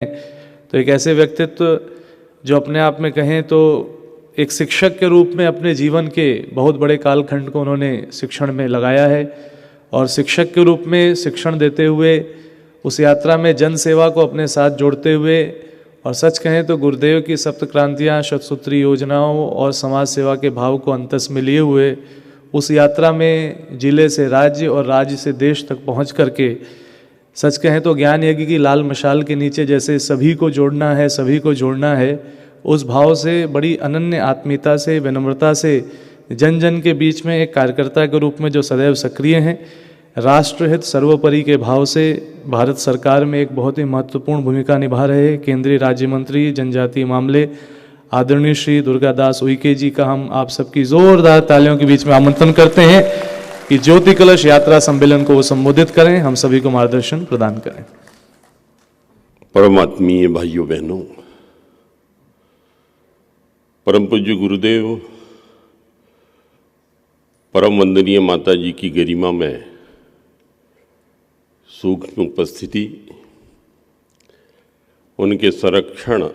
तो एक ऐसे व्यक्तित्व जो अपने आप में कहें तो एक शिक्षक के रूप में अपने जीवन के बहुत बड़े कालखंड को उन्होंने शिक्षण में लगाया है और शिक्षक के रूप में शिक्षण देते हुए उस यात्रा में जन सेवा को अपने साथ जोड़ते हुए और सच कहें तो गुरुदेव की सप्त क्रांतियाँ, शतसूत्री योजनाओं और समाज सेवा के भाव को अंतस में लिए हुए उस यात्रा में जिले से राज्य और राज्य से देश तक पहुँच करके सच कहें तो ज्ञान यज्ञ की लाल मशाल के नीचे जैसे सभी को जोड़ना है, सभी को जोड़ना है, उस भाव से बड़ी अनन्य आत्मीयता से, विनम्रता से जन जन के बीच में एक कार्यकर्ता के रूप में जो सदैव सक्रिय हैं, राष्ट्रहित सर्वोपरि के भाव से भारत सरकार में एक बहुत ही महत्वपूर्ण भूमिका निभा रहे केंद्रीय राज्य मंत्री जनजातीय मामले आदरणीय श्री दुर्गादास उइके जी का हम आप सबकी जोरदार तालियों के बीच में आमंत्रण करते हैं कि ज्योति कलश यात्रा सम्मेलन को वो संबोधित करें, हम सभी को मार्गदर्शन प्रदान करें। परमात्मीय भाइयों बहनों, परम पूज्य गुरुदेव, परम वंदनीय माता जी की गरिमा में सूक्ष्म उपस्थिति, उनके संरक्षण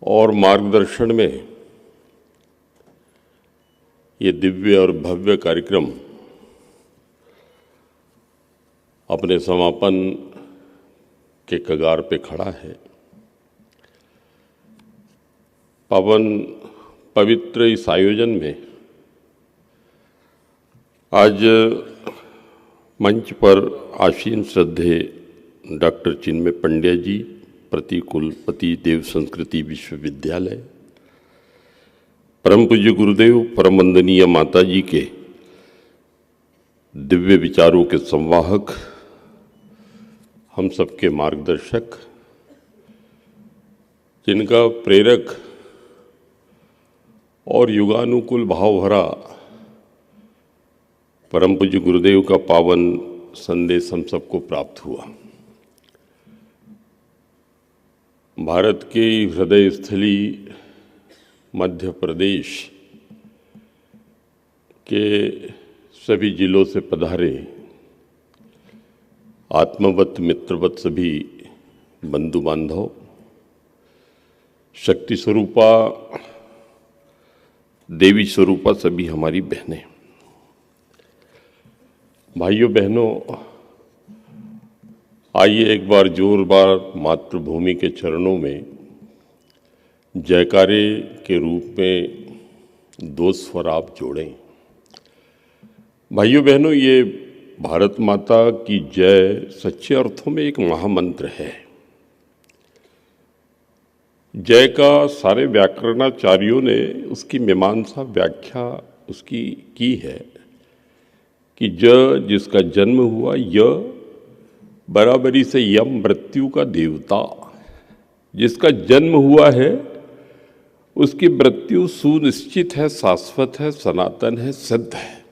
और मार्गदर्शन में ये दिव्य और भव्य कार्यक्रम अपने समापन के कगार पे खड़ा है। पावन पवित्र इस आयोजन में आज मंच पर आसीन श्रद्धेय डॉक्टर चिन्मय पंड्या जी, प्रतिकुलपति देव संस्कृति विश्वविद्यालय, परम पूज्य गुरुदेव, परम वंदनीय माता जी के दिव्य विचारों के संवाहक, हम सबके मार्गदर्शक, जिनका प्रेरक और युगानुकूल भाव भरा परम पूज्य गुरुदेव का पावन संदेश हम सबको प्राप्त हुआ। भारत के हृदय स्थली मध्य प्रदेश के सभी जिलों से पधारे आत्मवत मित्रवत सभी बंधु बांधव, शक्ति स्वरूपा देवी स्वरूपा सभी हमारी बहनें, भाइयों बहनों, आइए एक बार जोरदार मातृभूमि के चरणों में जयकारे के रूप में दो स्वर आप जोड़ें। भाइयों बहनों, ये भारत माता की जय सच्चे अर्थों में एक महामंत्र है। जय का सारे व्याकरणाचार्यों ने उसकी मीमांसा व्याख्या उसकी की है कि ज जिसका जन्म हुआ, य बराबरी से यम मृत्यु का देवता, जिसका जन्म हुआ है उसकी मृत्यु सुनिश्चित है, शाश्वत है, सनातन है, सिद्ध है।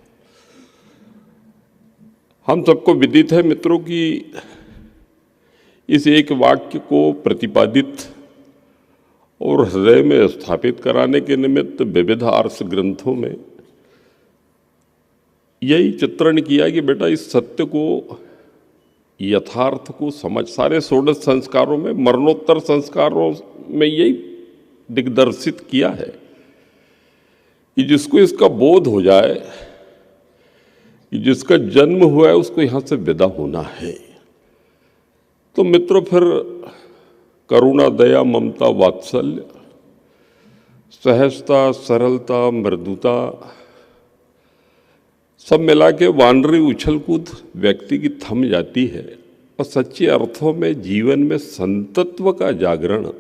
हम सबको विदित है मित्रों कि इस एक वाक्य को प्रतिपादित और हृदय में स्थापित कराने के निमित्त विविध आर्ष ग्रंथों में यही चित्रण किया कि बेटा इस सत्य को, यथार्थ को समझ, सारे षोडश संस्कारों में, मरणोत्तर संस्कारों में यही दिग्दर्शित किया है कि जिसको इसका बोध हो जाए कि जिसका जन्म हुआ है उसको यहाँ से विदा होना है। तो मित्रों, फिर करुणा, दया, ममता, वात्सल्य, सहजता, सरलता, मृदुता सब मिला के वानरी उछल कूद व्यक्ति की थम जाती है और सच्चे अर्थों में जीवन में संतत्व का जागरण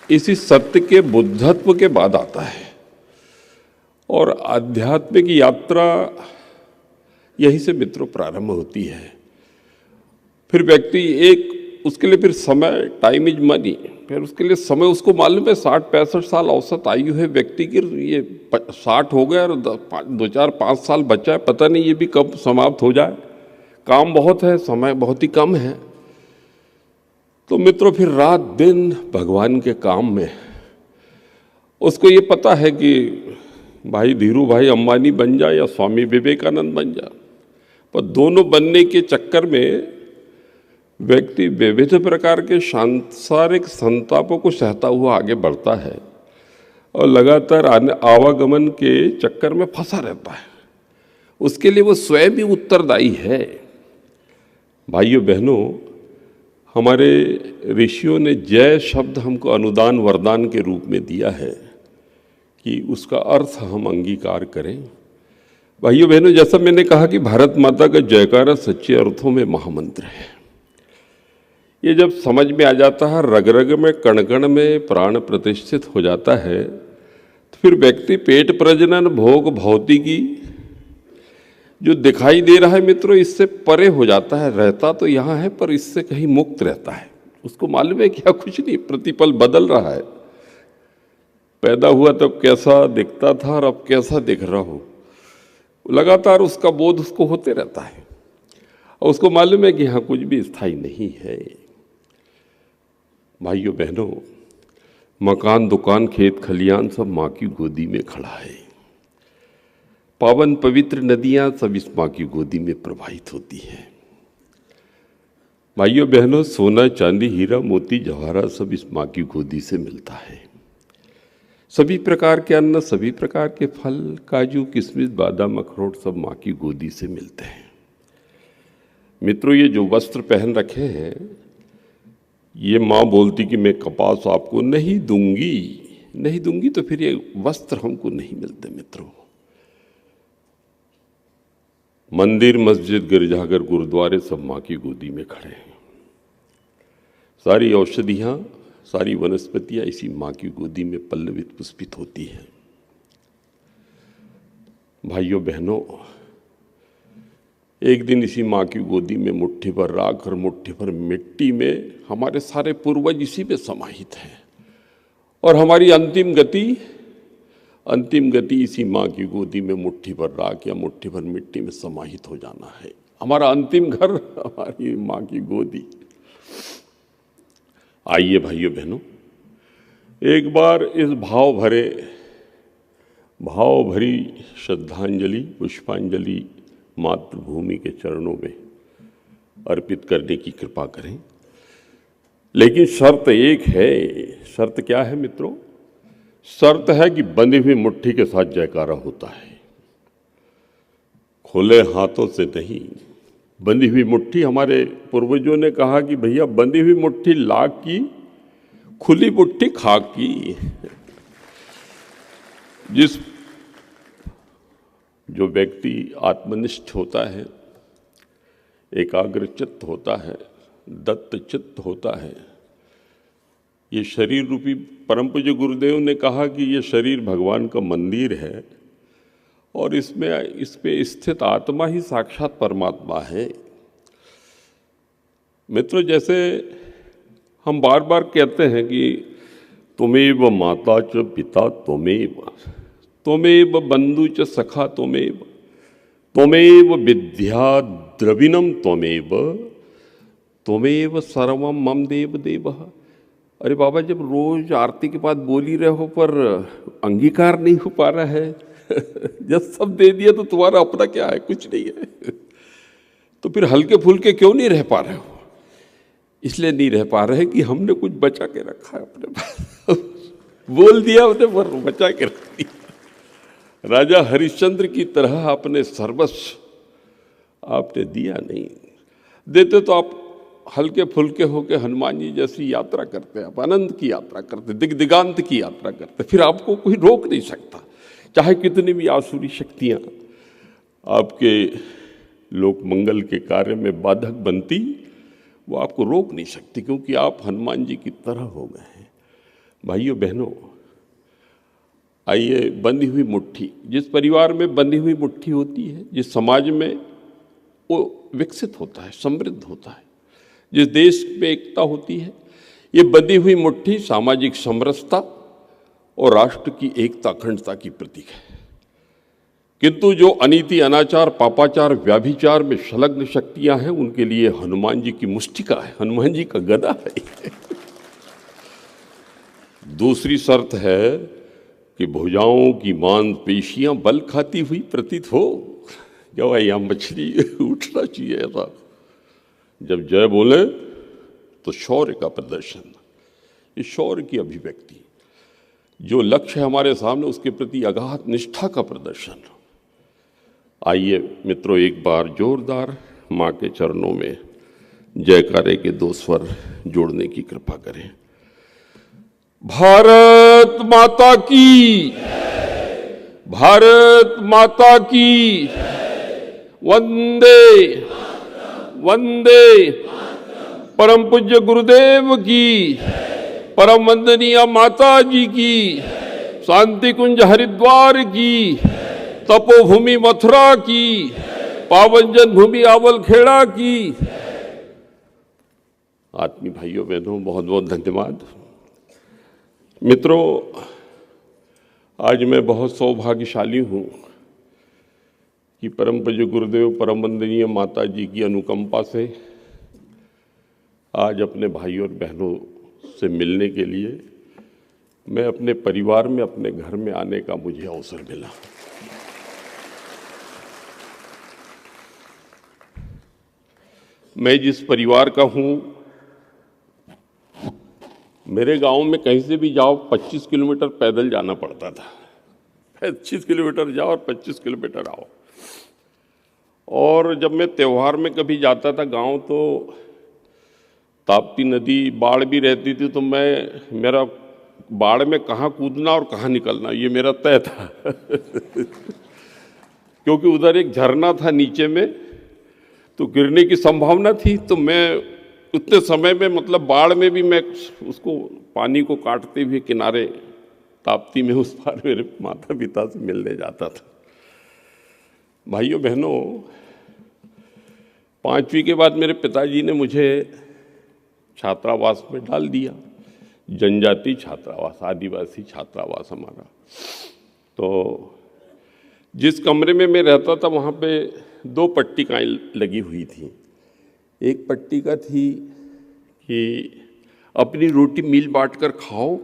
इसी सत्य के बुद्धत्व के बाद आता है और आध्यात्मिक यात्रा यहीं से मित्रों प्रारंभ होती है। फिर व्यक्ति एक उसके लिए फिर समय, टाइम इज मनी, फिर उसके लिए समय उसको मालूम है 60-65 साल औसत आयु है व्यक्ति की, ये 60 हो गया और 2-4-5 साल बचा है, पता नहीं ये भी कब समाप्त हो जाए, काम बहुत है, समय बहुत ही कम है। तो मित्रों, फिर रात दिन भगवान के काम में उसको ये पता है कि भाई धीरू भाई अंबानी बन जा या स्वामी विवेकानंद बन जा, पर दोनों बनने के चक्कर में व्यक्ति विविध प्रकार के सांसारिक संतापों को सहता हुआ आगे बढ़ता है और लगातार आवागमन के चक्कर में फंसा रहता है। उसके लिए वो स्वयं भी उत्तरदायी है। भाइयों बहनों, हमारे ऋषियों ने जय शब्द हमको अनुदान वरदान के रूप में दिया है कि उसका अर्थ हम अंगीकार करें। भाइयों बहनों, जैसा मैंने कहा कि भारत माता का जयकारा सच्चे अर्थों में महामंत्र है। ये जब समझ में आ जाता है, रग रग में कण कण में प्राण प्रतिष्ठित हो जाता है, तो फिर व्यक्ति पेट प्रजनन भोग भौतिकी जो दिखाई दे रहा है मित्रों, इससे परे हो जाता है। रहता तो यहाँ है पर इससे कहीं मुक्त रहता है। उसको मालूम है क्या, कुछ नहीं, प्रतिपल बदल रहा है। पैदा हुआ तब कैसा दिखता था और अब कैसा दिख रहा हो, लगातार उसका बोध उसको होते रहता है और उसको मालूम है कि यहाँ कुछ भी स्थायी नहीं है। भाइयों बहनों, मकान दुकान खेत खलियान सब माँ की गोदी में खड़ा है। पावन पवित्र नदियाँ सब इस माँ की गोदी में प्रवाहित होती हैं। भाइयों बहनों, सोना चांदी हीरा मोती जवाहरात सब इस माँ की गोदी से मिलता है। सभी प्रकार के अन्न, सभी प्रकार के फल, काजू किशमिश बादाम अखरोट सब माँ की गोदी से मिलते हैं। मित्रों, ये जो वस्त्र पहन रखे हैं, ये माँ बोलती कि मैं कपास आपको नहीं दूंगी, तो फिर ये वस्त्र हमको नहीं मिलते। मित्रों, मंदिर मस्जिद गिरजाघर गुरुद्वारे सब माँ की गोदी में खड़े हैं। सारी औषधियाँ, सारी वनस्पतियाँ इसी माँ की गोदी में पल्लवित पुष्पित होती हैं। भाइयों बहनों, एक दिन इसी माँ की गोदी में मुट्ठी भर राख और मुट्ठी भर मिट्टी में हमारे सारे पूर्वज इसी में समाहित हैं और हमारी अंतिम गति इसी माँ की गोदी में मुट्ठी भर राख या मुट्ठी भर मिट्टी में समाहित हो जाना है। हमारा अंतिम घर हमारी माँ की गोदी। आइए भाइयों बहनों, एक बार इस भाव भरी श्रद्धांजलि पुष्पांजलि मातृभूमि के चरणों में अर्पित करने की कृपा करें। लेकिन शर्त एक है। शर्त क्या है मित्रों? शर्त है कि बंधी हुई मुट्ठी के साथ जयकारा होता है, खुले हाथों से नहीं। बंधी हुई मुट्ठी, हमारे पूर्वजों ने कहा कि भैया बंधी हुई मुट्ठी लाख की, खुली मुट्ठी खाक की। जो व्यक्ति आत्मनिष्ठ होता है, एकाग्रचित्त होता है, दत्तचित्त होता है, ये शरीर रूपी, परम पूज्य गुरुदेव ने कहा कि ये शरीर भगवान का मंदिर है और इस पे स्थित आत्मा ही साक्षात परमात्मा है। मित्रों, जैसे हम बार बार कहते हैं कि त्वमेव माता च पिता त्वमेव बंधु च सखा त्वमेव विद्या द्रविणम त्वमेव सर्वम मम देव देवः। अरे बाबा, जब रोज आरती के बाद बोल ही रहे हो पर अंगीकार नहीं हो पा रहा है जब सब दे दिया तो तुम्हारा अपना क्या है? कुछ नहीं है। तो फिर हल्के फुल्के क्यों नहीं रह पा रहे हो? इसलिए नहीं रह पा रहे कि हमने कुछ बचा के रखा है अपने पास बोल दिया हमने पर बचा के रख दिया। राजा हरिश्चंद्र की तरह अपने सर्वस्व आपने दिया नहीं। देते तो आप हल्के फुल्के होके हनुमान जी जैसी यात्रा करते, आप आनंद की यात्रा करते, दिग्दिगांत की यात्रा करते, फिर आपको कोई रोक नहीं सकता। चाहे कितनी भी आसुरी शक्तियाँ आपके लोक मंगल के कार्य में बाधक बनती, वो आपको रोक नहीं सकती, क्योंकि आप हनुमान जी की तरह हो गए हैं। भाइयों बहनों, आइए, बंधी हुई मुट्ठी, जिस परिवार में बंधी हुई मुट्ठी होती है, जिस समाज में वो विकसित होता है, समृद्ध होता है, जिस देश में एकता होती है, ये बंधी हुई मुट्ठी सामाजिक समरसता और राष्ट्र की एकता अखंडता की प्रतीक है। किंतु जो अनीति अनाचार पापाचार व्याभिचार में संलग्न शक्तियां हैं, उनके लिए हनुमान जी की मुष्टिका है, हनुमान जी का गदा है। दूसरी शर्त है कि भुजाओं की मांसपेशियां बल खाती हुई प्रतीत हो। क्या भाई, यहां मछली उठना चाहिए ऐसा। जब जय बोले तो शौर्य का प्रदर्शन, ये शौर्य की अभिव्यक्ति, जो लक्ष्य है हमारे सामने उसके प्रति अगाध निष्ठा का प्रदर्शन। आइए मित्रों, एक बार जोरदार माँ के चरणों में जयकारे के 2 स्वर जोड़ने की कृपा करें। भारत माता की, भारत माता की, वंदे वंदे। परम पूज्य गुरुदेव की, परम वंदनीय माता जी की, शांति कुंज हरिद्वार की, तपोभूमि मथुरा की, पावन जन्मभूमि आवलखेड़ा की। आत्मीय भाइयों बहनों, बहुत बहुत धन्यवाद। मित्रों, आज मैं बहुत सौभाग्यशाली हूँ कि परम पूज्य गुरुदेव परम वंदनीय माता जी की अनुकंपा से आज अपने भाइयों और बहनों से मिलने के लिए मैं अपने परिवार में, अपने घर में आने का मुझे अवसर मिला। मैं जिस परिवार का हूँ, मेरे गांव में कहीं से भी जाओ 25 किलोमीटर पैदल जाना पड़ता था। 25 किलोमीटर जाओ और 25 किलोमीटर आओ। और जब मैं त्यौहार में कभी जाता था गांव, तो ताप्ती नदी, बाढ़ भी रहती थी, तो मेरा बाढ़ में कहाँ कूदना और कहाँ निकलना ये मेरा तय था। क्योंकि उधर एक झरना था नीचे में, तो गिरने की संभावना थी। तो मैं उतने समय में, मतलब बाढ़ में भी, मैं उसको पानी को काटते हुए किनारे ताप्ती में उस पार मेरे माता पिता से मिलने जाता था। भाइयों बहनों, 5वीं के बाद मेरे पिताजी ने मुझे छात्रावास में डाल दिया, जनजाति छात्रावास, आदिवासी छात्रावास हमारा। तो जिस कमरे में मैं रहता था वहाँ पे 2 पट्टिकाएँ लगी हुई थी। एक पट्टिका थी कि अपनी रोटी मिल बांट कर खाओ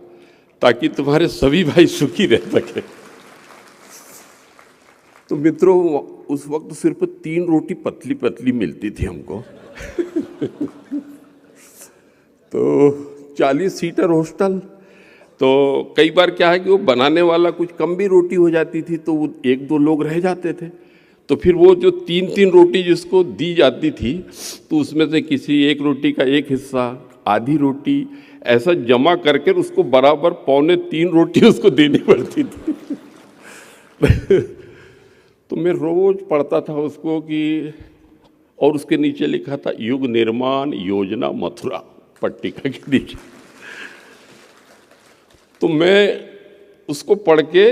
ताकि तुम्हारे सभी भाई सुखी रह सके। तो मित्रों, उस वक्त सिर्फ 3 रोटी पतली पतली मिलती थी हमको। तो 40 सीटर हॉस्टल, तो कई बार क्या है कि वो बनाने वाला कुछ कम भी रोटी हो जाती थी, तो वो 1-2 लोग रह जाते थे। तो फिर वो जो 3-3 रोटी जिसको दी जाती थी, तो उसमें से किसी एक रोटी का एक हिस्सा, आधी रोटी, ऐसा जमा करके उसको बराबर 2.25 रोटी उसको देनी पड़ती थी। तो मैं रोज पढ़ता था उसको कि, और उसके नीचे लिखा था युग निर्माण योजना मथुरा, पट्टिका के नीचे। तो मैं उसको पढ़ के,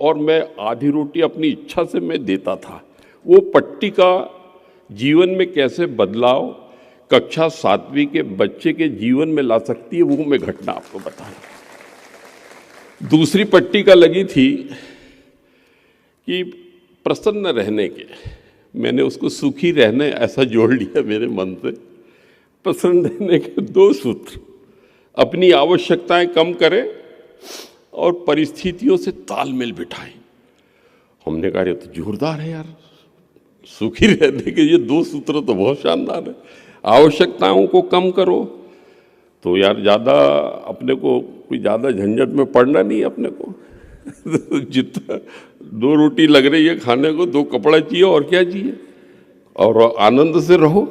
और मैं आधी रोटी अपनी इच्छा से मैं देता था। वो पट्टिका जीवन में कैसे बदलाव कक्षा 7वीं के बच्चे के जीवन में ला सकती है, वो मैं घटना आपको बता रहा। दूसरी पट्टिका लगी थी कि प्रसन्न रहने के, मैंने उसको सुखी रहने ऐसा जोड़ लिया मेरे मन से। प्रसन्न रहने के 2 सूत्र, अपनी आवश्यकताएं कम करें और परिस्थितियों से तालमेल बिठाएं। हमने कहा ये तो जोरदार है यार, सुखी रहने के ये 2 सूत्र तो बहुत शानदार है। आवश्यकताओं को कम करो, तो यार ज़्यादा अपने को कोई ज़्यादा झंझट में पड़ना नहीं अपने को। जितना 2 रोटी लग रही है खाने को, 2 कपड़ा चाहिए, और क्या चाहिए, और आनंद से रहो।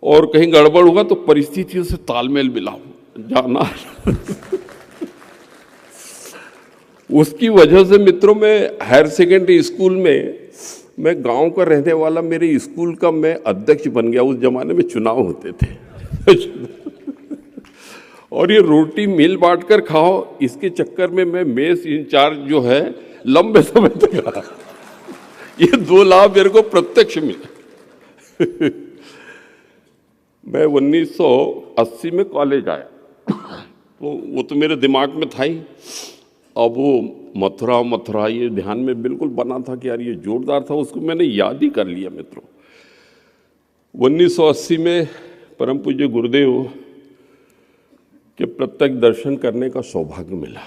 और कहीं गड़बड़ होगा तो परिस्थितियों से तालमेल मिलाओ, जाना। उसकी वजह से मित्रों, मैं हायर सेकेंडरी स्कूल में, मैं गांव का रहने वाला, मेरे स्कूल का मैं अध्यक्ष बन गया। उस जमाने में चुनाव होते थे। और ये रोटी मिल बांट कर खाओ, इसके चक्कर में मैं मेस इंचार्ज जो है लंबे समय तक रहा। ये 2 लाभ मेरे को प्रत्यक्ष मिले। मैं 1980 में कॉलेज आया, तो वो तो मेरे दिमाग में था ही। अब वो मथुरा ये ध्यान में बिल्कुल बना था कि यार ये जोरदार था, उसको मैंने याद ही कर लिया मित्रों। 1980 में परम पूज्य गुरुदेव के प्रत्यक्ष दर्शन करने का सौभाग्य मिला,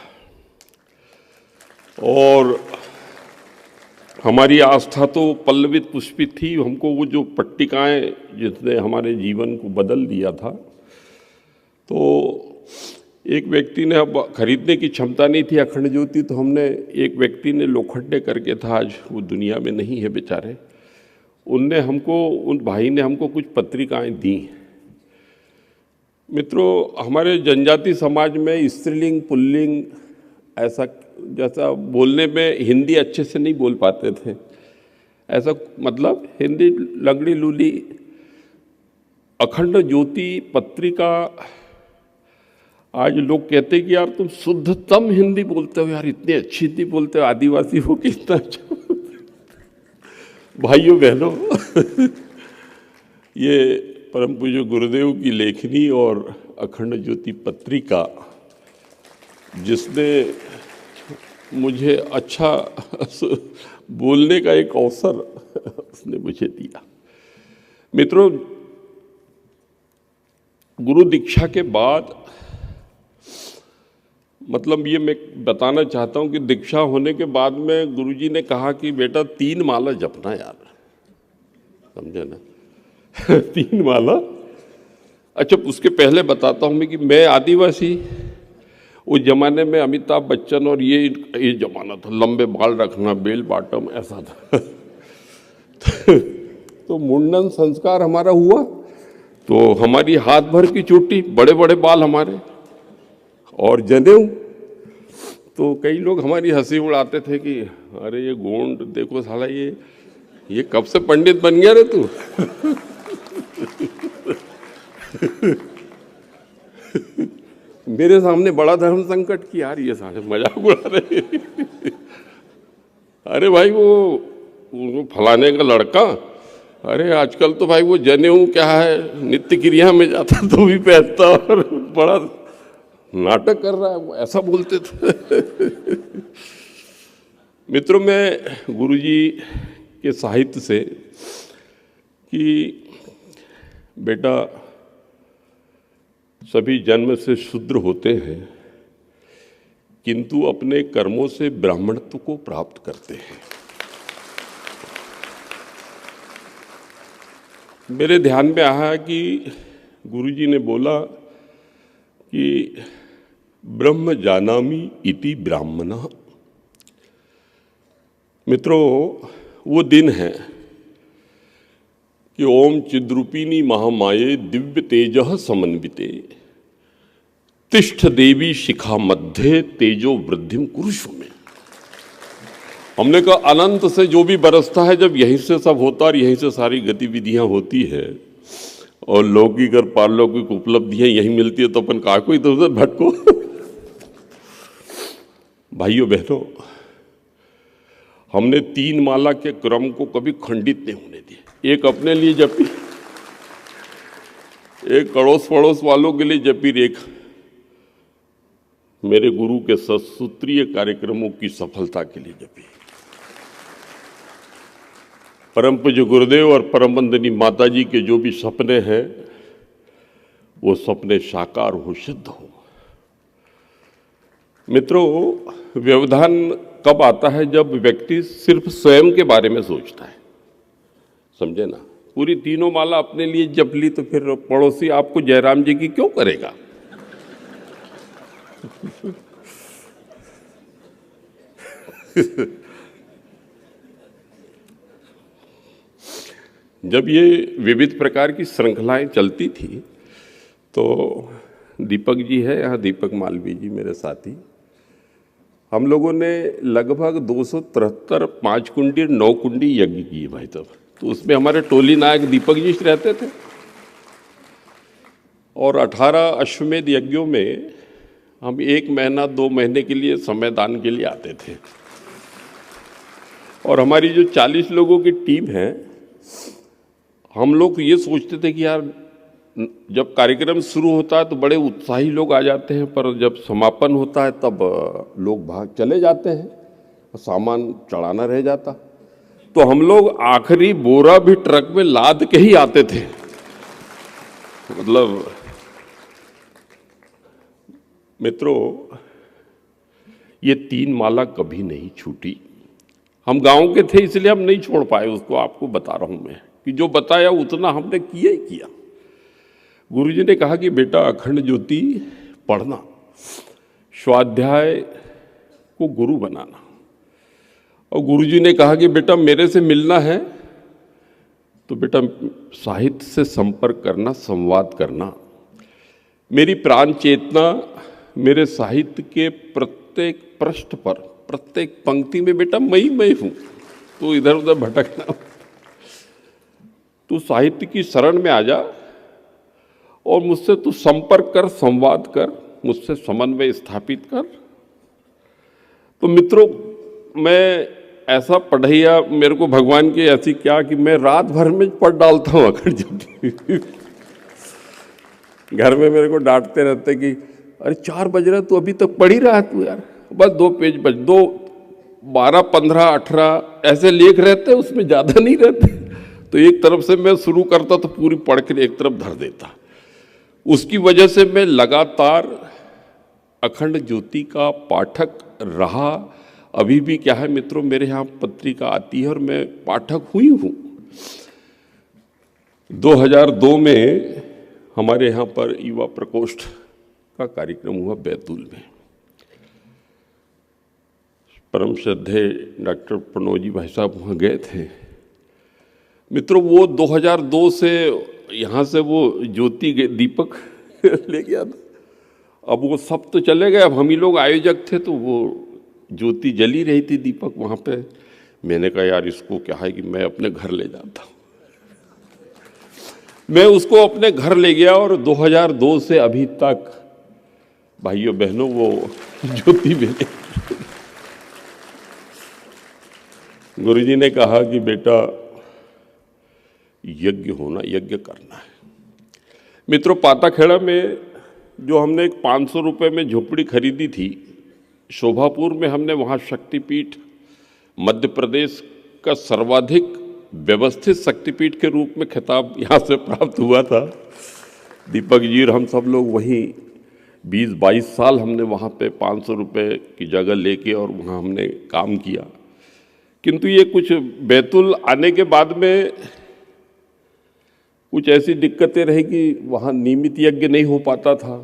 और हमारी आस्था तो पल्लवित पुष्पित थी। हमको वो जो पट्टिकाएं जिसने हमारे जीवन को बदल दिया था, तो एक व्यक्ति ने, अब खरीदने की क्षमता नहीं थी अखंड ज्योति, तो हमने, एक व्यक्ति ने लोखंडे करके था, आज वो दुनिया में नहीं है बेचारे, उनने हमको, उन भाई ने हमको कुछ पत्रिकाएं दी। मित्रों, हमारे जनजाति समाज में स्त्रीलिंग पुल्लिंग ऐसा, जैसा बोलने में हिंदी अच्छे से नहीं बोल पाते थे, ऐसा मतलब हिंदी लंगड़ी लूली। अखंड ज्योति पत्रिका, आज लोग कहते हैं कि यार तुम शुद्धतम हिंदी बोलते हो, यार इतनी अच्छी हिंदी बोलते हो, आदिवासी हो कि इतना अच्छा। भाइयों बहनों, ये परम पूज्य गुरुदेव की लेखनी और अखंड ज्योति पत्रिका, जिसने मुझे अच्छा बोलने का एक अवसर उसने मुझे दिया। मित्रों, गुरु दीक्षा के बाद, मतलब ये मैं बताना चाहता हूँ कि दीक्षा होने के बाद में गुरुजी ने कहा कि बेटा 3 माला जपना यार, समझे ना। 3 माला। अच्छा, उसके पहले बताता हूँ मैं कि मैं आदिवासी, उस जमाने में अमिताभ बच्चन और ये जमाना था, लंबे बाल रखना, बेल बॉटम, ऐसा था। तो मुंडन संस्कार हमारा हुआ, तो हमारी हाथ भर की चोटी, बड़े बड़े बाल हमारे और जनेऊ। तो कई लोग हमारी हंसी उड़ाते थे कि अरे ये गोंड देखो साला, ये कब से पंडित बन गया रे तू। मेरे सामने बड़ा धर्म संकट की, यार ये साले मजाक उड़ा रहे। अरे भाई वो फलाने का लड़का, अरे आजकल तो भाई वो जनेऊ क्या है, नित्य क्रिया में जाता तो भी पहनता और बड़ा नाटक कर रहा है, वो ऐसा बोलते थे। मित्रों, मैं गुरुजी के साहित्य से कि बेटा सभी जन्म से शूद्र होते हैं, किंतु अपने कर्मों से ब्राह्मणत्व को प्राप्त करते हैं। मेरे ध्यान में आया कि गुरुजी ने बोला कि ब्रह्म जानामि इति ब्राह्मणः। मित्रों, वो दिन है कि ओम चिद्रूपिणी महामाये दिव्य तेजः समन्विते तिष्ठ देवी शिखा मध्य तेजो वृद्धिम कुरुषु में। हमने कहा अनंत से जो भी बरसता है, जब यहीं से सब होता और यहीं से सारी गतिविधियां होती है और लौकिक और पारलौकिक उपलब्धियां यहीं मिलती है, तो अपन कहा को इधर उधर भटको। भाइयों बहनों, हमने 3 माला के क्रम को कभी खंडित नहीं होने दिया। एक अपने लिए जपी, एक अड़ोस पड़ोस वालों के लिए जपी, एक मेरे गुरु के सत्सूत्रीय कार्यक्रमों की सफलता के लिए जपी। परम पूज्य गुरुदेव और परम वंदनी माता जी के जो भी सपने हैं, वो सपने साकार हो, सिद्ध हो। मित्रों, व्यवधान कब आता है? जब व्यक्ति सिर्फ स्वयं के बारे में सोचता है, समझे ना। पूरी 3 माला अपने लिए जप ली तो फिर पड़ोसी आपको जयराम जी की क्यों करेगा? जब ये विविध प्रकार की श्रृंखलाएं चलती थी, तो दीपक जी है यहाँ, दीपक मालवीय जी मेरे साथी, हम लोगों ने लगभग 273 5 कुंडी 9 कुंडी यज्ञ किए भाई तब। तो उसमें हमारे टोली नायक दीपक जी रहते थे, और 18 अश्वमेध यज्ञों में हम 1 महीना 2 महीने के लिए समय दान के लिए आते थे। और हमारी जो 40 लोगों की टीम है, हम लोग ये सोचते थे कि यार जब कार्यक्रम शुरू होता है तो बड़े उत्साही लोग आ जाते हैं, पर जब समापन होता है तब लोग भाग चले जाते हैं, सामान चढ़ाना रह जाता। तो हम लोग आखिरी बोरा भी ट्रक में लाद के ही आते थे। मतलब मित्रों, ये 3 माला कभी नहीं छूटी। हम गांव के थे इसलिए हम नहीं छोड़ पाए उसको, आपको बता रहा हूं मैं कि जो बताया उतना हमने किया ही किया। गुरुजी ने कहा कि बेटा अखंड ज्योति पढ़ना, स्वाध्याय को गुरु बनाना। और गुरुजी ने कहा कि बेटा मेरे से मिलना है तो बेटा साहित्य से संपर्क करना, संवाद करना। मेरी प्राण चेतना मेरे साहित्य के प्रत्येक पृष्ठ पर, प्रत्येक पंक्ति में बेटा मैं हूं, तू इधर उधर भटकना। तू साहित्य की शरण में आ जा और मुझसे तू संपर्क कर, संवाद कर, मुझसे समन्वय स्थापित कर। तो मित्रों, मैं ऐसा पढ़ैया, मेरे को भगवान की ऐसी क्या कि मैं रात भर में पढ़ डालता हूँ अखंड ज्योति। घर में मेरे को डांटते रहते कि अरे 4 बज रहा, तू अभी तक पढ़ ही रहा है तू यार, बस 2 पेज बच, 2, 12, 15, 18 ऐसे लेख रहते, उसमें ज़्यादा नहीं रहते। तो एक तरफ से मैं शुरू करता तो पूरी पढ़ के एक तरफ धर देता। उसकी वजह से मैं लगातार अखंड ज्योति का पाठक रहा। अभी भी क्या है मित्रों, मेरे यहाँ पत्रिका आती है और मैं पाठक हुई हूँ। 2002 में हमारे यहाँ पर युवा प्रकोष्ठ का कार्यक्रम हुआ बैतूल में। परम श्रद्धेय डॉक्टर प्रणोजी भाई साहब वहाँ गए थे। मित्रों, वो 2002 से यहाँ से वो ज्योति दीपक ले गया था। अब वो सब तो चले गए, अब हम ही लोग आयोजक थे, तो वो ज्योति जली रही थी दीपक वहाँ पे। मैंने कहा यार इसको क्या है कि मैं अपने घर ले जाता हूँ। मैं उसको अपने घर ले गया और 2002 से अभी तक भाइयों बहनों वो ज्योति मिले। गुरुजी ने कहा कि बेटा यज्ञ होना, यज्ञ करना है। मित्रों, पाताखेड़ा में जो हमने एक 500 रुपये में झोपड़ी खरीदी थी, शोभापुर में हमने वहाँ शक्तिपीठ, मध्य प्रदेश का सर्वाधिक व्यवस्थित शक्तिपीठ के रूप में खिताब यहाँ से प्राप्त हुआ था। दीपक जी और हम सब लोग वहीं 20-22 साल हमने वहाँ पे 500 रुपये की जगह लेके और वहाँ हमने काम किया। किंतु ये कुछ बैतूल आने के बाद में कुछ ऐसी दिक्कतें रही कि वहाँ नियमित यज्ञ नहीं हो पाता था।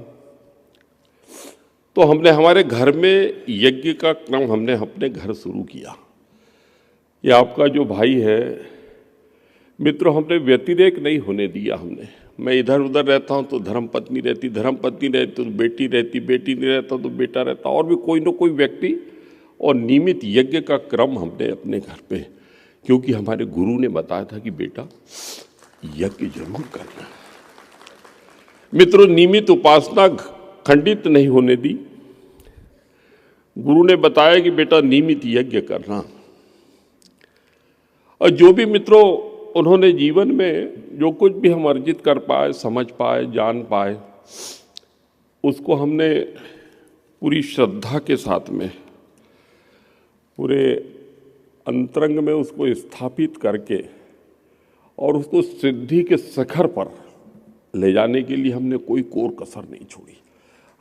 तो हमने हमारे घर में यज्ञ का क्रम हमने अपने घर शुरू किया। ये आपका जो भाई है मित्रों, हमने व्यतिरेक नहीं होने दिया। हमने, मैं इधर उधर रहता हूँ तो धर्मपत्नी रहती, धर्मपत्नी रहती तो बेटी रहती, बेटी नहीं रहता तो बेटा रहता, और भी कोई ना कोई व्यक्ति। और नियमित यज्ञ का क्रम हमने अपने घर पे, क्योंकि हमारे गुरु ने बताया था कि बेटा यज्ञ जरूर करना। मित्रों, नियमित उपासना खंडित नहीं होने दी। गुरु ने बताया कि बेटा नियमित यज्ञ करना। और जो भी मित्रों उन्होंने जीवन में जो कुछ भी हम अर्जित कर पाए, समझ पाए, जान पाए, उसको हमने पूरी श्रद्धा के साथ में, पूरे अंतरंग में उसको स्थापित करके और उसको सिद्धि के शिखर पर ले जाने के लिए हमने कोई कोर कसर नहीं छोड़ी।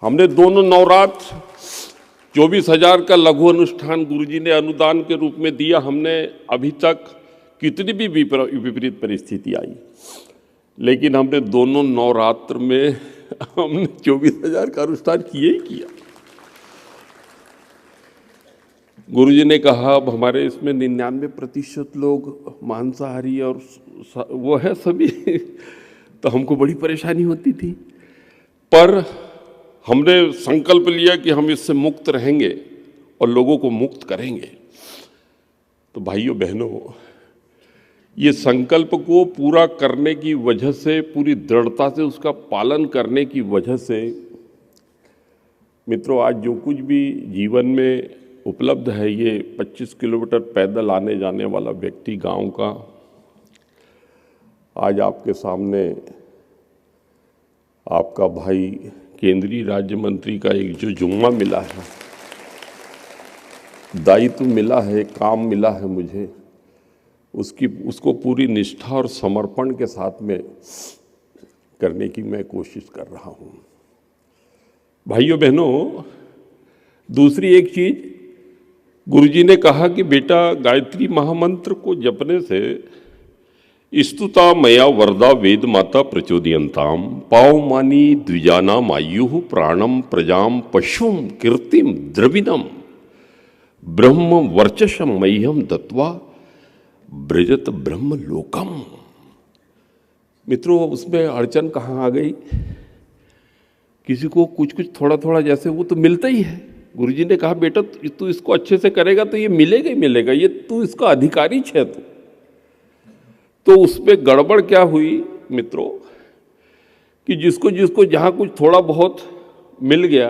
हमने दोनों नवरात्र 24,000 का लघु अनुष्ठान गुरुजी ने अनुदान के रूप में दिया। हमने अभी तक कितनी भी विपरीत परिस्थिति आई, लेकिन हमने दोनों नवरात्र में हमने 24,000 का अनुष्ठान किया ही किया। गुरुजी ने कहा अब हमारे इसमें 99% लोग मांसाहारी और वो है सभी। तो हमको बड़ी परेशानी होती थी, पर हमने संकल्प लिया कि हम इससे मुक्त रहेंगे और लोगों को मुक्त करेंगे। तो भाइयों बहनों, ये संकल्प को पूरा करने की वजह से, पूरी दृढ़ता से उसका पालन करने की वजह से मित्रों, आज जो कुछ भी जीवन में उपलब्ध है, ये 25 किलोमीटर पैदल आने जाने वाला व्यक्ति गांव का आज आपके सामने आपका भाई केंद्रीय राज्य मंत्री का एक जो जुम्मा मिला है, दायित्व मिला है, काम मिला है मुझे, उसको पूरी निष्ठा और समर्पण के साथ में करने की मैं कोशिश कर रहा हूँ। भाइयों बहनों, दूसरी एक चीज, गुरुजी ने कहा कि बेटा गायत्री महामंत्र को जपने से स्तुता मया वरदा वेद माता प्रचोदयंताम पावमानी द्विजानाम आयुः प्राणम प्रजाम पशुम कीर्तिम द्रविणम ब्रह्म वर्चसम मह्यम दत्वा ब्रजत ब्रह्म लोकम। मित्रों, उसमें अड़चन कहाँ आ गई? किसी को कुछ कुछ थोड़ा थोड़ा जैसे वो तो मिलता ही है। गुरुजी ने कहा बेटा तू इसको अच्छे से करेगा तो ये मिलेगा ही मिलेगा, ये तू इसका अधिकारी है तू। तो उसमें गड़बड़ क्या हुई मित्रों कि जिसको जिसको जहां कुछ थोड़ा बहुत मिल गया,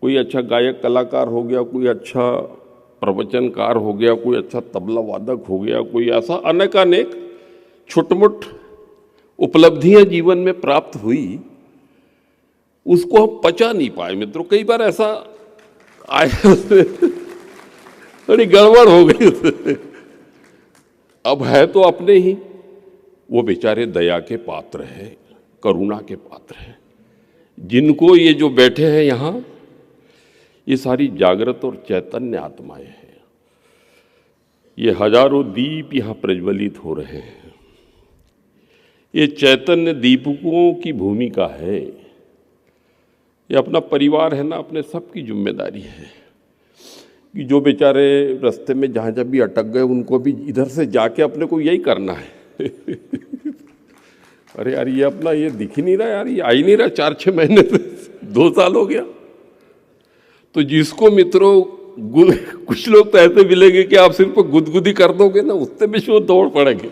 कोई अच्छा गायक कलाकार हो गया, कोई अच्छा प्रवचनकार हो गया, कोई अच्छा तबला वादक हो गया, कोई ऐसा अनेकानेक छोटमोट उपलब्धियां जीवन में प्राप्त हुई, उसको हम पचा नहीं पाए मित्रों। कई बार ऐसा आया थोड़ी गड़बड़ हो गई। अब है तो अपने ही, वो बेचारे दया के पात्र हैं, करुणा के पात्र हैं। जिनको ये जो बैठे हैं यहाँ, ये सारी जागृत और चैतन्य आत्माएं हैं। ये हजारों दीप यहाँ प्रज्वलित हो रहे हैं। ये चैतन्य दीपकों की भूमिका है। ये अपना परिवार है ना, अपने सबकी जिम्मेदारी है कि जो बेचारे रास्ते में जहाँ जहाँ भी अटक गए उनको भी इधर से जाके अपने को यही करना है। अरे यार ये अपना ये दिख ही नहीं रहा यार, ये आ ही नहीं रहा 4-6 महीने से, 2 साल हो गया। तो जिसको मित्रों कुछ लोग तो ऐसे मिलेंगे कि आप सिर्फ गुदगुदी कर दोगे ना, उससे भी शो दौड़ पड़ेंगे।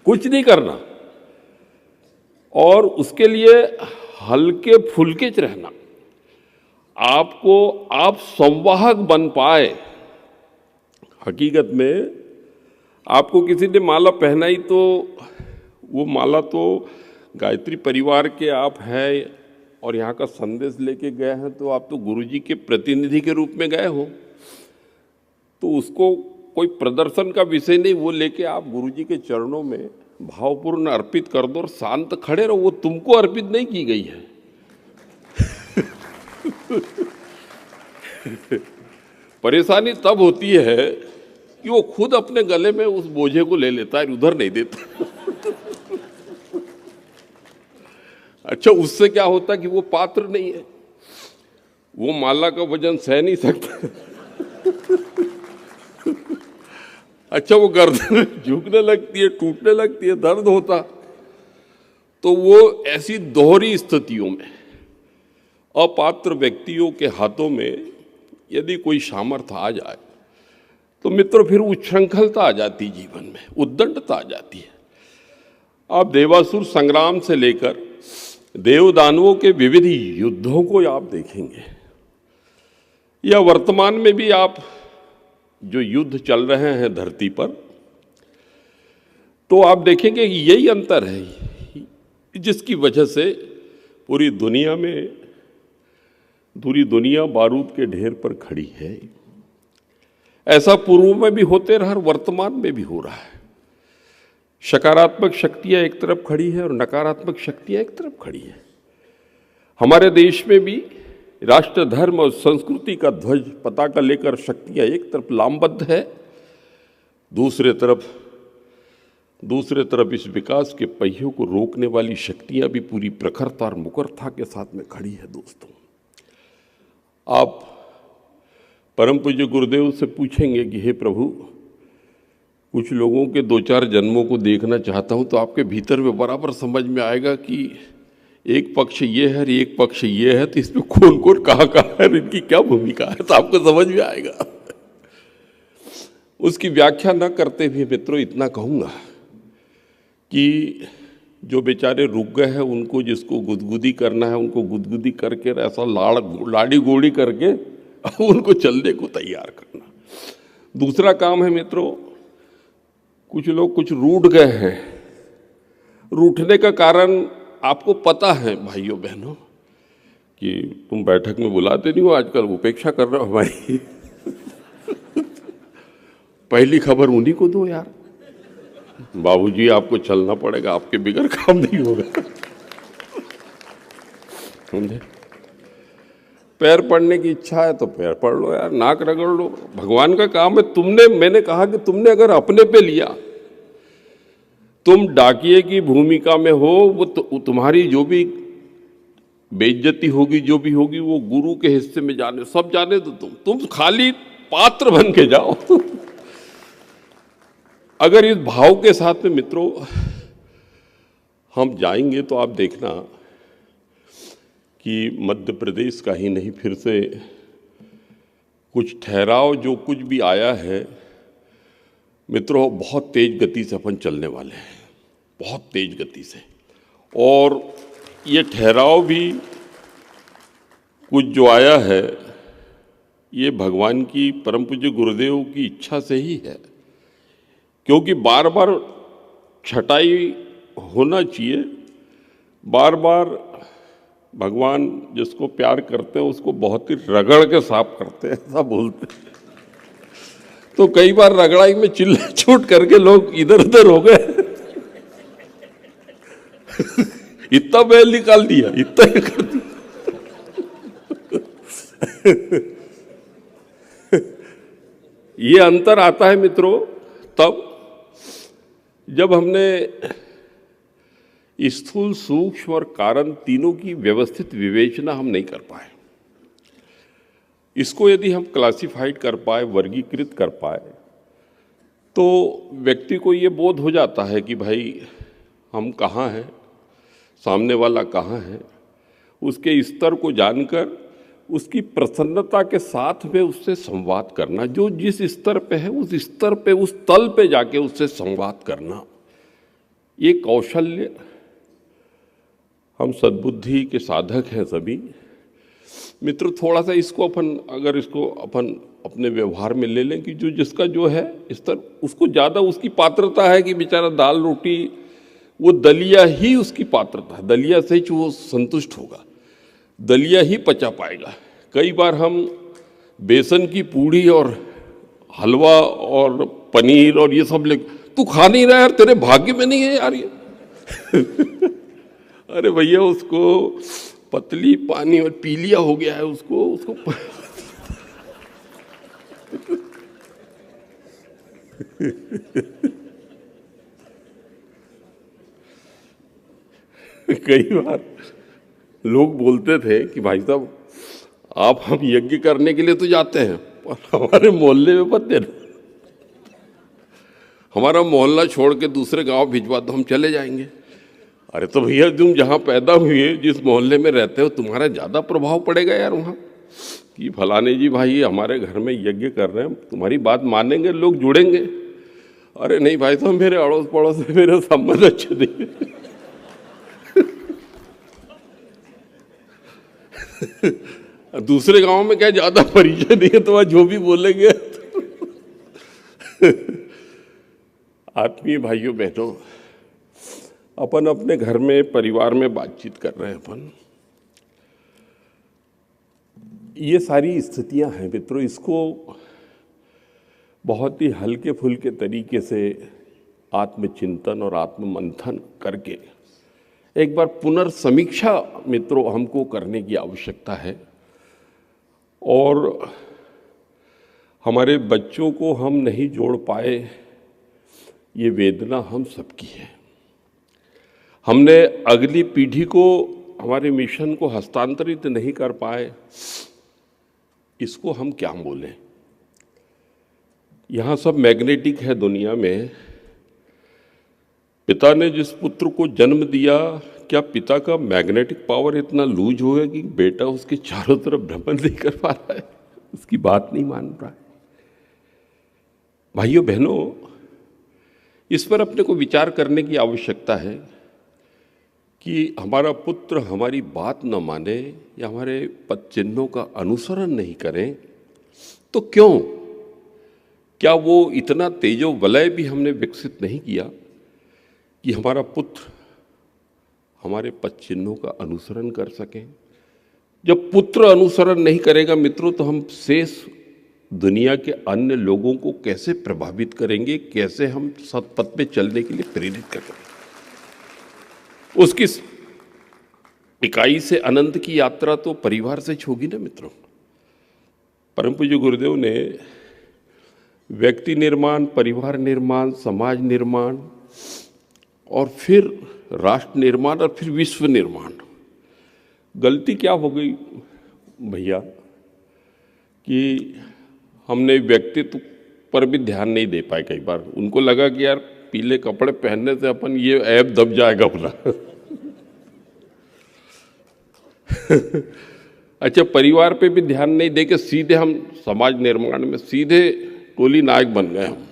कुछ नहीं करना, और उसके लिए हल्के फुल्के रहना। आपको आप संवाहक बन पाए। हकीकत में आपको किसी ने माला पहनाई तो वो माला तो गायत्री परिवार के आप हैं और यहाँ का संदेश लेके गए हैं, तो आप तो गुरुजी के प्रतिनिधि के रूप में गए हो, तो उसको कोई प्रदर्शन का विषय नहीं। वो लेके आप गुरुजी के चरणों में भावपूर्ण अर्पित कर दो और शांत खड़े रहो। वो तुमको अर्पित नहीं की गई है। परेशानी तब होती है कि वो खुद अपने गले में उस बोझे को ले लेता है, उधर नहीं देता। अच्छा, उससे क्या होता है कि वो पात्र नहीं है, वो माला का वजन सह नहीं सकता। अच्छा, वो गर्दन झुकने लगती है, टूटने लगती है, दर्द होता। तो वो ऐसी दोहरी स्थितियों में अपात्र व्यक्तियों के हाथों में यदि कोई सामर्थ्य आ जाए तो मित्र फिर उच्छृंखलता आ जाती जीवन में, उद्दंडता आ जाती है। आप देवासुर संग्राम से लेकर देवदानवों के विविध युद्धों को आप देखेंगे, या वर्तमान में भी आप जो युद्ध चल रहे हैं धरती पर, तो आप देखेंगे कि यही अंतर है जिसकी वजह से पूरी दुनिया बारूद के ढेर पर खड़ी है। ऐसा पूर्व में भी होते रहा, वर्तमान में भी हो रहा है। सकारात्मक शक्तियां एक तरफ खड़ी है और नकारात्मक शक्तियां एक तरफ खड़ी है। हमारे देश में भी राष्ट्र, धर्म और संस्कृति का ध्वज पताका लेकर शक्तियां एक तरफ लामबद्ध है, दूसरे तरफ इस विकास के पहियों को रोकने वाली शक्तियां भी पूरी प्रखरता और मुखरता के साथ में खड़ी है। दोस्तों, आप परम पूज्य गुरुदेव से पूछेंगे कि हे प्रभु, कुछ लोगों के 2-4 जन्मों को देखना चाहता हूं, तो आपके भीतर में बराबर समझ में आएगा कि एक पक्ष ये है और एक पक्ष ये है, तो इसमें कौन कौन कहाँ है, इनकी क्या भूमिका है, तो आपको समझ में आएगा। उसकी व्याख्या न करते हुए मित्रों इतना कहूँगा कि जो बेचारे रुक गए हैं, उनको जिसको गुदगुदी करना है, उनको गुदगुदी करके ऐसा लाड़ी गोड़ी करके उनको चलने को तैयार करना। दूसरा काम है मित्रों, कुछ लोग कुछ रूठ गए हैं। रूठने का कारण आपको पता है भाइयों बहनों कि तुम बैठक में बुलाते नहीं हो, आजकल उपेक्षा कर रहे हो हमारी। पहली खबर उन्हीं को दो यार, बाबूजी आपको चलना पड़ेगा, आपके बिगड़ काम नहीं होगा। समझे? पैर पड़ने की इच्छा है तो पैर पड़ लो यार, नाक रगड़ लो, भगवान का काम है। मैंने कहा कि तुमने अगर अपने पे लिया, तुम डाकिए की भूमिका में हो, वो तुम्हारी जो भी बेइज्जती होगी, जो भी होगी, वो गुरु के हिस्से में सब जाने दो। तुम खाली पात्र बन के जाओ। अगर इस भाव के साथ में मित्रों हम जाएंगे तो आप देखना कि मध्य प्रदेश का ही नहीं, फिर से कुछ ठहराव जो कुछ भी आया है मित्रों, बहुत तेज गति से अपन चलने वाले हैं, बहुत तेज गति से। और ये ठहराव भी कुछ जो आया है, ये भगवान की, परम पूज्य गुरुदेव की इच्छा से ही है। क्योंकि बार बार छटाई होना चाहिए, बार बार भगवान जिसको प्यार करते हैं उसको बहुत ही रगड़ के साफ करते हैं, ऐसा बोलते हैं। तो कई बार रगड़ाई में चिल्ला छूट करके लोग इधर उधर हो गए। इतना बैल निकाल दिया, इतना ही कर दिया। ये अंतर आता है मित्रों तब जब हमने स्थूल, सूक्ष्म और कारण तीनों की व्यवस्थित विवेचना हम नहीं कर पाए। इसको यदि हम क्लासिफाइड कर पाए, वर्गीकृत कर पाए, तो व्यक्ति को ये बोध हो जाता है कि भाई हम कहाँ हैं, सामने वाला कहाँ है। उसके स्तर को जानकर उसकी प्रसन्नता के साथ में उससे संवाद करना, जो जिस स्तर पे है उस स्तर पे, उस तल पे जाके उससे संवाद करना, ये कौशल्य हम सद्बुद्धि के साधक हैं सभी मित्र। थोड़ा सा इसको अपन अपने व्यवहार में ले लें कि जो जिसका जो है स्तर, उसको ज़्यादा उसकी पात्रता है कि बेचारा दाल रोटी, वो दलिया ही उसकी पात्रता है, दलिया से ही वो संतुष्ट होगा, दलिया ही पचा पाएगा। कई बार हम बेसन की पूड़ी और हलवा और पनीर और ये सब ले, तू खा नहीं रहा यार, तेरे भाग्य में नहीं है यार ये। अरे भैया, उसको पतली पानी और पीलिया हो गया है, उसको कई बार लोग बोलते थे कि भाई साहब आप हम यज्ञ करने के लिए तो जाते हैं, पर हमारे मोहल्ले में मत देना, हमारा मोहल्ला छोड़ के दूसरे गांव भिजवा दो, हम चले जाएंगे। अरे तो भैया तुम जहाँ पैदा हुए, जिस मोहल्ले में रहते हो, तुम्हारा ज़्यादा प्रभाव पड़ेगा यार वहाँ, कि फलाने जी भाई हमारे घर में यज्ञ कर रहे हैं, तुम्हारी बात मानेंगे, लोग जुड़ेंगे। अरे नहीं भाई साहब, मेरे अड़ोस पड़ोस में मेरे संबंध अच्छे नहीं। दूसरे गांव में क्या ज़्यादा परिचय नहीं है, तो वह जो भी बोलेंगे। आत्मीय भाइयों बहनों, अपन अपने घर में, परिवार में बातचीत कर रहे हैं अपन, ये सारी स्थितियां हैं मित्रों। इसको बहुत ही हल्के फुल्के तरीके से आत्मचिंतन और आत्ममंथन करके एक बार पुनर्समीक्षा मित्रों हमको करने की आवश्यकता है। और हमारे बच्चों को हम नहीं जोड़ पाए, ये वेदना हम सबकी है। हमने अगली पीढ़ी को, हमारे मिशन को हस्तांतरित नहीं कर पाए, इसको हम क्या बोलें। यहाँ सब मैग्नेटिक है दुनिया में। पिता ने जिस पुत्र को जन्म दिया, क्या पिता का मैग्नेटिक पावर इतना लूज हो गया कि बेटा उसके चारों तरफ भ्रमण नहीं कर पा रहा है, उसकी बात नहीं मान रहा है। भाइयों बहनों, इस पर अपने को विचार करने की आवश्यकता है कि हमारा पुत्र हमारी बात न माने या हमारे पद चिन्हों का अनुसरण नहीं करें तो क्यों? क्या वो इतना तेजो वलय भी हमने विकसित नहीं किया कि हमारा पुत्र हमारे पद चिन्हों का अनुसरण कर सकें? जब पुत्र अनुसरण नहीं करेगा मित्रों, तो हम शेष दुनिया के अन्य लोगों को कैसे प्रभावित करेंगे, कैसे हम सत्पथ पे चलने के लिए प्रेरित करेंगे? उसकी इकाई से अनंत की यात्रा तो परिवार से होगी ना मित्रों। परम पूज्य गुरुदेव ने व्यक्ति निर्माण, परिवार निर्माण, समाज निर्माण और फिर राष्ट्र निर्माण और फिर विश्व निर्माण। गलती क्या हो गई भैया कि हमने व्यक्तित्व पर भी ध्यान नहीं दे पाए। कई बार उनको लगा कि यार पीले कपड़े पहनने से अपन ये ऐप दब जाएगा अपना। अच्छा, परिवार पे भी ध्यान नहीं दे के सीधे हम समाज निर्माण में सीधे टोली नायक बन गए हम,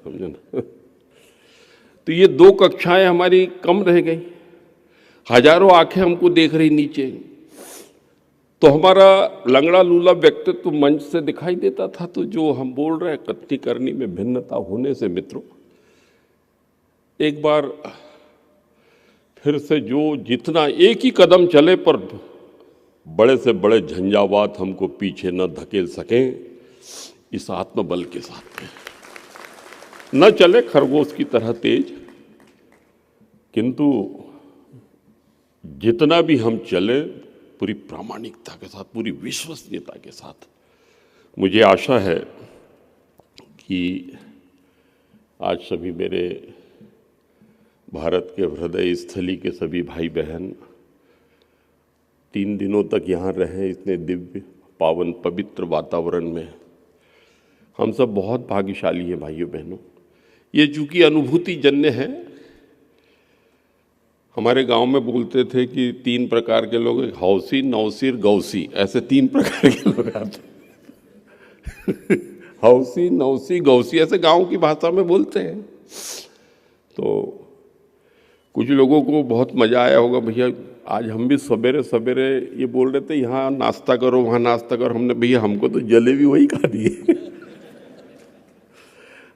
समझे ना। तो ये दो कक्षाएं हमारी कम रह गई। हजारों आंखें हमको देख रही नीचे, तो हमारा लंगड़ा लूला व्यक्तित्व मंच से दिखाई देता था। तो जो हम बोल रहे हैं कथनी करनी में भिन्नता होने से मित्रों, एक बार फिर से जो जितना एक ही कदम चले पर बड़े से बड़े झंझावात हमको पीछे न धकेल सकें, इस आत्मबल के साथ में न चले खरगोश की तरह तेज, किंतु जितना भी हम चले पूरी प्रामाणिकता के साथ, पूरी विश्वसनीयता के साथ। मुझे आशा है कि आज सभी मेरे भारत के हृदय स्थली के सभी भाई बहन 3 दिनों तक यहाँ रहे इतने दिव्य पावन पवित्र वातावरण में। हम सब बहुत भाग्यशाली हैं भाइयों बहनों। ये चूंकि अनुभूति जन्य है। हमारे गांव में बोलते थे कि 3 प्रकार के लोग, हौसी, नौसीर, गौसी, ऐसे 3 प्रकार के लोग आते। हौसी, नौसी, गौसी, ऐसे गांव की भाषा में बोलते हैं। तो कुछ लोगों को बहुत मजा आया होगा। भैया आज हम भी सवेरे सवेरे ये बोल रहे थे यहाँ नाश्ता करो वहाँ नाश्ता करो। हमने भैया हमको तो जलेबी वही खा दिए।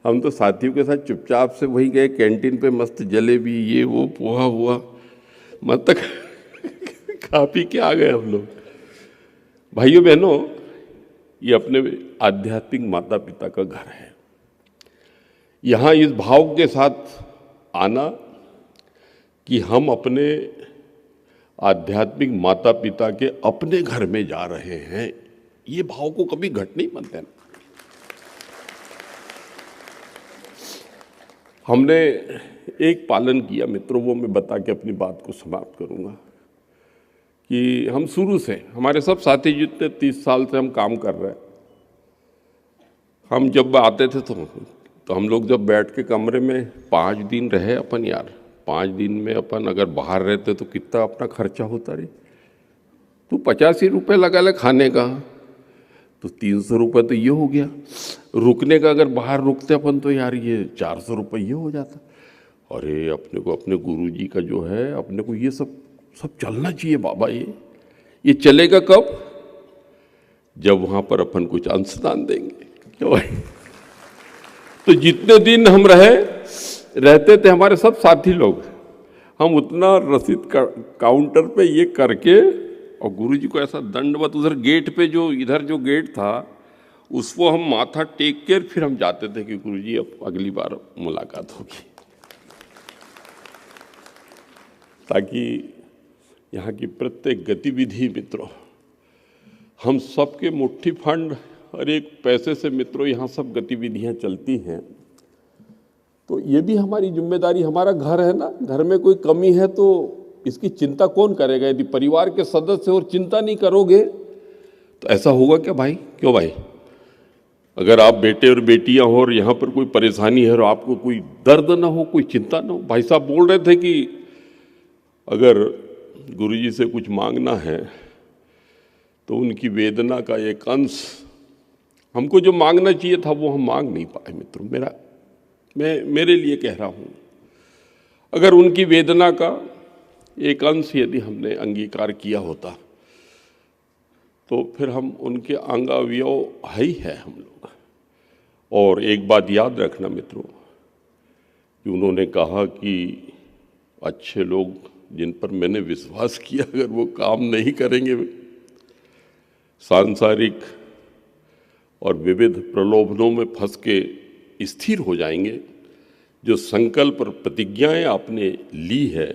हम तो साथियों के साथ चुपचाप से वही गए कैंटीन पे, मस्त जलेबी ये वो पोहा हुआ मस्त खा पी के आ गए हम लोग। भाइयों बहनों, ये अपने आध्यात्मिक माता पिता का घर है। यहाँ इस भाव के साथ आना कि हम अपने आध्यात्मिक माता पिता के अपने घर में जा रहे हैं, ये भाव को कभी घट नहीं बनते ना। हमने एक पालन किया मित्रों, वो मैं बता के अपनी बात को समाप्त करूंगा कि हम शुरू से हमारे सब साथी जितने 30 साल से हम काम कर रहे हैं, हम जब आते थे तो हम लोग जब बैठ के कमरे में 5 दिन रहे अपन, यार 5 दिन में अपन अगर बाहर रहते तो कितना अपना खर्चा होता रे। तो 85 रुपये लगा ले खाने का, तो 300 रुपये तो ये हो गया। रुकने का अगर बाहर रुकते अपन तो यार ये 400 रुपये ये हो जाता। अरे अपने को अपने गुरुजी का जो है, अपने को ये सब चलना चाहिए बाबा। ये चलेगा कब? जब वहाँ पर अपन कुछ अंशदान देंगे, क्यों भाई। तो जितने दिन हम रहते थे हमारे सब साथी लोग, हम उतना रसीद काउंटर पे ये करके, और गुरुजी को ऐसा दंडवत उधर गेट पे जो इधर जो गेट था उसको हम माथा टेक कर फिर हम जाते थे कि गुरुजी अब अगली बार मुलाकात होगी, ताकि यहाँ की प्रत्येक गतिविधि मित्रों, हम सबके मुट्ठी फंड और एक पैसे से मित्रों यहाँ सब गतिविधियाँ चलती हैं। तो ये भी हमारी जिम्मेदारी, हमारा घर है ना, घर में कोई कमी है तो इसकी चिंता कौन करेगा? यदि परिवार के सदस्य और चिंता नहीं करोगे तो ऐसा होगा क्या भाई? क्यों भाई? अगर आप बेटे और बेटियां हो और यहाँ पर कोई परेशानी है और आपको कोई दर्द ना हो, कोई चिंता ना हो। भाई साहब बोल रहे थे कि अगर गुरुजी से कुछ मांगना है तो उनकी वेदना का एक अंश, हमको जो मांगना चाहिए था वो हम मांग नहीं पाए मित्रों। मैं मेरे लिए कह रहा हूँ, अगर उनकी वेदना का एक अंश यदि हमने अंगीकार किया होता तो फिर हम उनके अंग अवयव ही है हम लोग। और एक बात याद रखना मित्रों कि उन्होंने कहा कि अच्छे लोग जिन पर मैंने विश्वास किया अगर वो काम नहीं करेंगे, सांसारिक और विविध प्रलोभनों में फंस के स्थिर हो जाएंगे, जो संकल्प और प्रतिज्ञाएं आपने ली है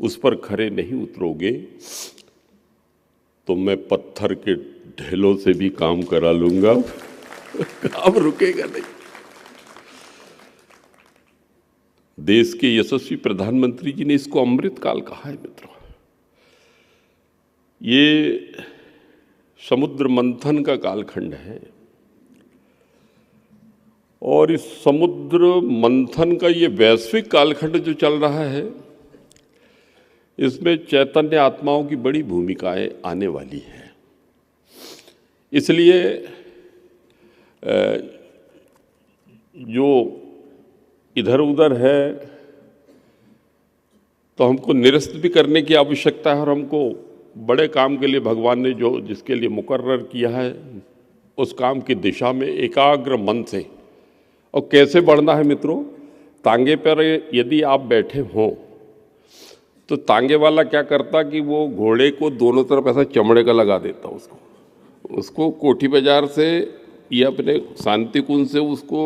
उस पर खरे नहीं उतरोगे तो मैं पत्थर के ढेलों से भी काम करा लूंगा, काम रुकेगा नहीं। देश के यशस्वी प्रधानमंत्री जी ने इसको अमृत काल कहा है मित्रों। ये समुद्र मंथन का कालखंड है और इस समुद्र मंथन का ये वैश्विक कालखंड जो चल रहा है, इसमें चैतन्य आत्माओं की बड़ी भूमिकाएं आने वाली है। इसलिए जो इधर उधर है तो हमको निरस्त भी करने की आवश्यकता है और हमको बड़े काम के लिए भगवान ने जो जिसके लिए मुकर्रर किया है उस काम की दिशा में एकाग्र मन से। और कैसे बढ़ना है मित्रों, तांगे पर यदि आप बैठे हों तो तांगे वाला क्या करता कि वो घोड़े को दोनों तरफ ऐसा चमड़े का लगा देता, उसको कोठी बाजार से या अपने शांति कुंज से उसको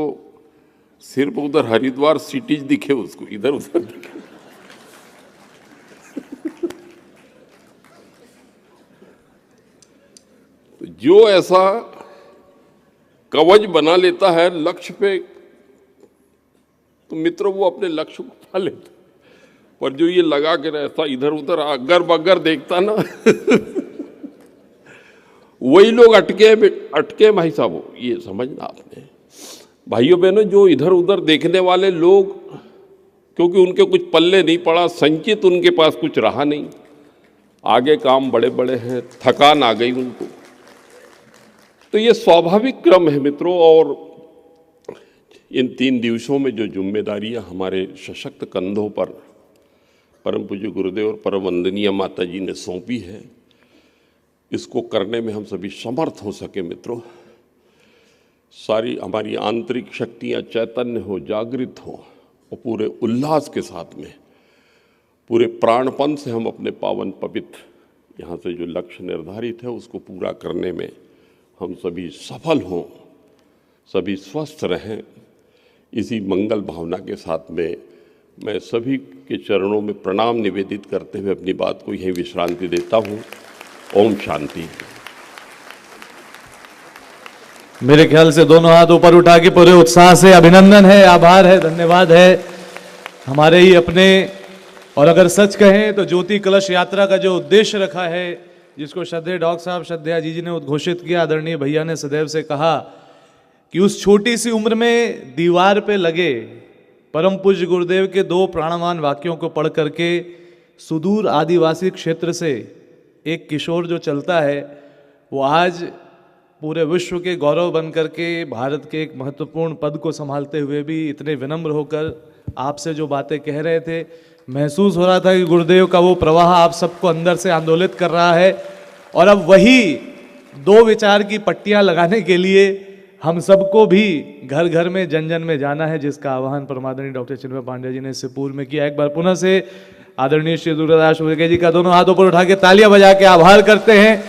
सिर्फ उधर हरिद्वार सिटीज दिखे, उसको इधर उधर दिखे। तो जो ऐसा कवच बना लेता है लक्ष्य पे, तो मित्रों वो अपने लक्ष्य को पा लेता। पर जो ये लगा के रहता इधर उधर अगर बगर देखता ना वही लोग अटके भाई साहब, ये समझना आपने। भाइयों बहनों, जो इधर उधर देखने वाले लोग, क्योंकि उनके कुछ पल्ले नहीं पड़ा, संचित उनके पास कुछ रहा नहीं, आगे काम बड़े बड़े हैं, थकान आ गई उनको। तो ये स्वाभाविक क्रम है मित्रों। और इन 3 दिवसों में जो जिम्मेदारियां हमारे सशक्त कंधों पर परम पूज्य गुरुदेव और परम वंदनीय माता जी ने सौंपी है, इसको करने में हम सभी समर्थ हो सके मित्रों। सारी हमारी आंतरिक शक्तियां चैतन्य हो, जागृत हो और पूरे उल्लास के साथ में, पूरे प्राणपन से हम अपने पावन पवित्र यहाँ से जो लक्ष्य निर्धारित है उसको पूरा करने में हम सभी सफल हों, सभी स्वस्थ रहें। इसी मंगल भावना के साथ में मैं सभी के चरणों में प्रणाम निवेदित करते हुए अपनी बात को यहीं विश्रांति देता हूँ। ओम शांति। मेरे ख्याल से दोनों हाथ ऊपर उठा के पूरे उत्साह से अभिनंदन है, आभार है, धन्यवाद है हमारे ही अपने। और अगर सच कहें तो ज्योति कलश यात्रा का जो उद्देश्य रखा है, जिसको श्रद्धेय डॉक्टर साहब श्रद्धेय जी ने उद्घोषित किया, आदरणीय भैया ने सदैव से कहा कि उस छोटी सी उम्र में दीवार पे लगे परम पूज्य गुरुदेव के 2 प्राणवान वाक्यों को पढ़ करके सुदूर आदिवासी क्षेत्र से एक किशोर जो चलता है, वो आज पूरे विश्व के गौरव बन करके भारत के एक महत्वपूर्ण पद को संभालते हुए भी इतने विनम्र होकर आपसे जो बातें कह रहे थे, महसूस हो रहा था कि गुरुदेव का वो प्रवाह आप सबको अंदर से आंदोलित कर रहा है। और अब वही 2 विचार की पट्टियां लगाने के लिए हम सबको भी घर घर में, जन जन में जाना है, जिसका आह्वान परमादरणीय डॉक्टर चिन्मय पांडे जी ने इससे पूर्व में किया। एक बार पुनः से आदरणीय श्री दुर्गादास जी का दोनों हाथों पर उठा के तालियां बजा के आभार करते हैं।